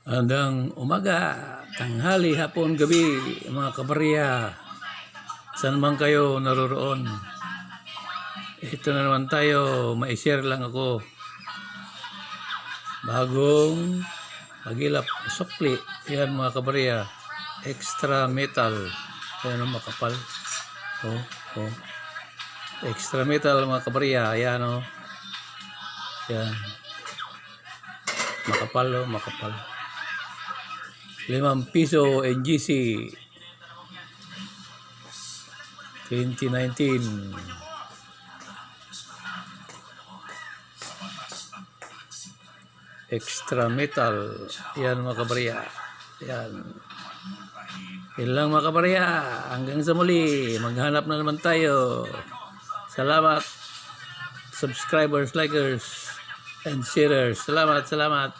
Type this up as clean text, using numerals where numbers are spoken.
Hanggang umaga, tanghali, hapon, gabi, mga kabarya. Saan man kayo naroroon. Ito na naman tayo, mai-share lang ako. Bagong Agilap sukli. Yan mga kabarya. Extra metal. Yan ang makapal. Oh, oh. Extra metal mga kabarya. Ayan o. Yan. Makapal o, makapal. 5 piso NGC 2019. Extra metal. Yan mga kabarya. Yan. Yan lang mga kabarya. Hanggang sa muli. Maghanap na naman tayo. Salamat. Subscribers, likers, and sharers. Salamat, salamat.